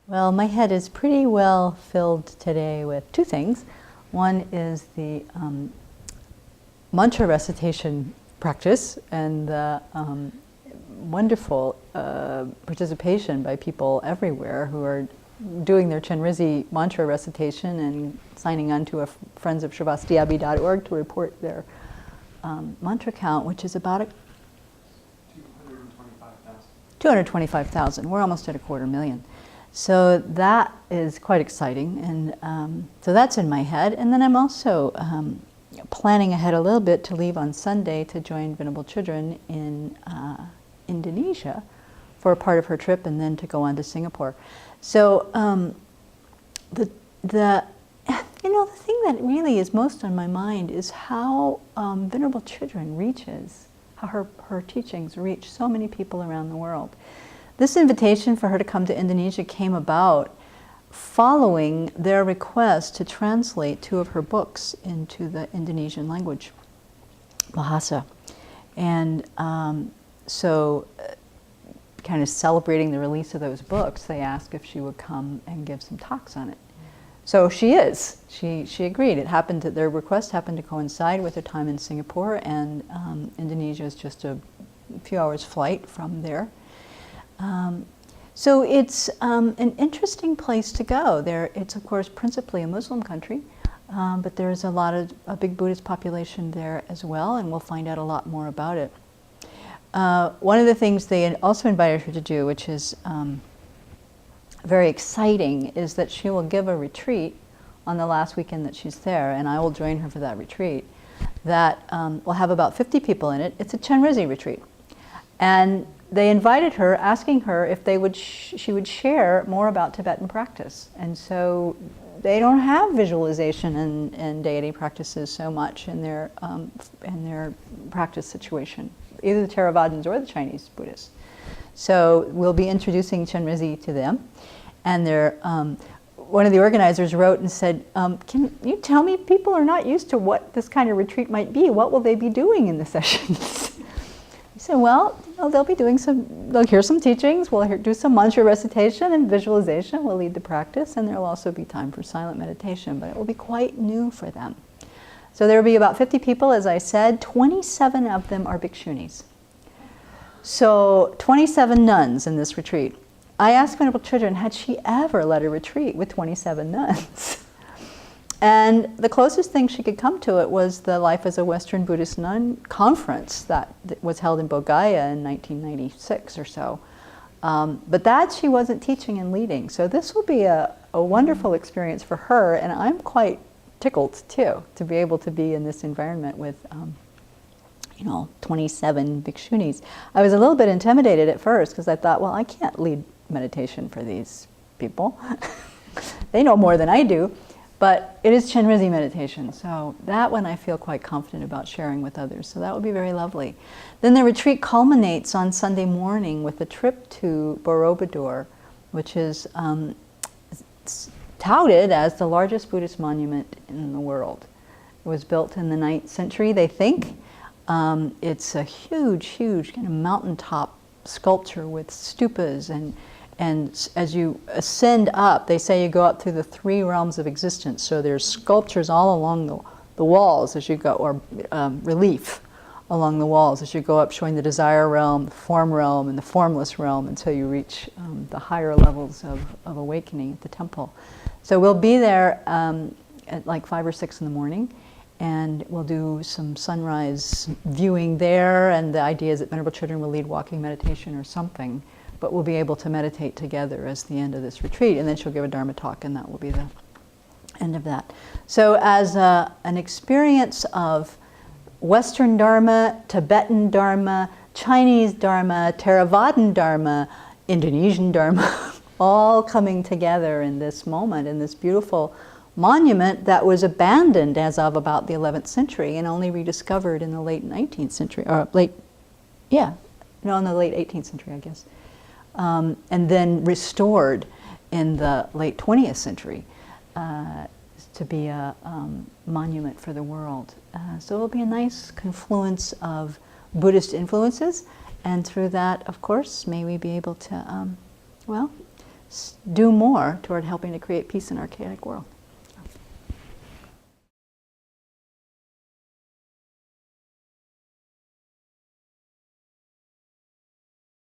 Well, my head is pretty well filled today with two things. One is the mantra recitation practice and the wonderful participation by people everywhere who are doing their Chenrizzi mantra recitation and signing on to Friends of Sravasti Abbey.org to report their mantra count, which is about 225,000. We're almost at 250,000. So that is quite exciting, and so that's in my head. And then I'm also planning ahead a little bit to leave on Sunday to join Venerable Children in Indonesia for a part of her trip, and then to go on to Singapore. So the thing that really is most on my mind is how Venerable Children reaches, how her teachings reach so many people around the world. This invitation for her to come to Indonesia came about following their request to translate two of her books into the Indonesian language, Bahasa. And so kind of celebrating the release of those books, they asked if she would come and give some talks on it. So she is. She agreed. It happened that their request happened to coincide with her time in Singapore, and Indonesia is just a few hours flight from there. So it's an interesting place to go. It's of course principally a Muslim country, but there's a big Buddhist population there as well, and we'll find out a lot more about it. One of the things they also invited her to do, which is very exciting, is that she will give a retreat on the last weekend that she's there, and I will join her for that retreat. That will have about 50 people in it. It's a Chenrizzi retreat, and they invited her, asking her if she would share more about Tibetan practice. And so they don't have visualization and deity practices so much in their practice situation, either the Theravadins or the Chinese Buddhists. So we'll be introducing Chenrizzi to them. And one of the organizers wrote and said, can you tell me, people are not used to what this kind of retreat might be. What will they be doing in the sessions? He said, well, they'll hear some teachings, we'll do some mantra recitation and visualization, will lead the practice, and there'll also be time for silent meditation, but it will be quite new for them. So there will be about 50 people, as I said. 27 of them are bhikshunis. So 27 nuns in this retreat. I asked Venerable Children, had she ever led a retreat with 27 nuns? And the closest thing she could come to it was the Life as a Western Buddhist Nun conference that was held in Bodhgaya in 1996 or so. But that she wasn't teaching and leading. So this will be a wonderful experience for her, and I'm quite tickled too to be able to be in this environment with 27 bhikshunis. I was a little bit intimidated at first because I thought, well, I can't lead meditation for these people. They know more than I do. But it is Chenrizzi meditation, so that one I feel quite confident about sharing with others. So that would be very lovely. Then the retreat culminates on Sunday morning with a trip to Borobudur, which is touted as the largest Buddhist monument in the world. It was built in the 9th century, they think. It's a huge kind of mountaintop sculpture with stupas, and as you ascend up, they say you go up through the 3 realms of existence. So there's sculptures all along the walls as you go, or relief along the walls as you go up, showing the desire realm, the form realm, and the formless realm until you reach the higher levels of awakening at the temple. So we'll be there at like 5 or 6 in the morning, and we'll do some sunrise viewing there, and the idea is that Venerable Children will lead walking meditation or something. But we'll be able to meditate together as the end of this retreat, and then she'll give a Dharma talk, and that will be the end of that. So as an experience of Western Dharma, Tibetan Dharma, Chinese Dharma, Theravadan Dharma, Indonesian Dharma, all coming together in this moment, in this beautiful monument that was abandoned as of about the 11th century and only rediscovered in the late 19th century, or in the late 18th century, I guess. And then restored in the late 20th century to be a monument for the world. So it'll be a nice confluence of Buddhist influences, and through that, of course, may we be able to, do more toward helping to create peace in our chaotic world.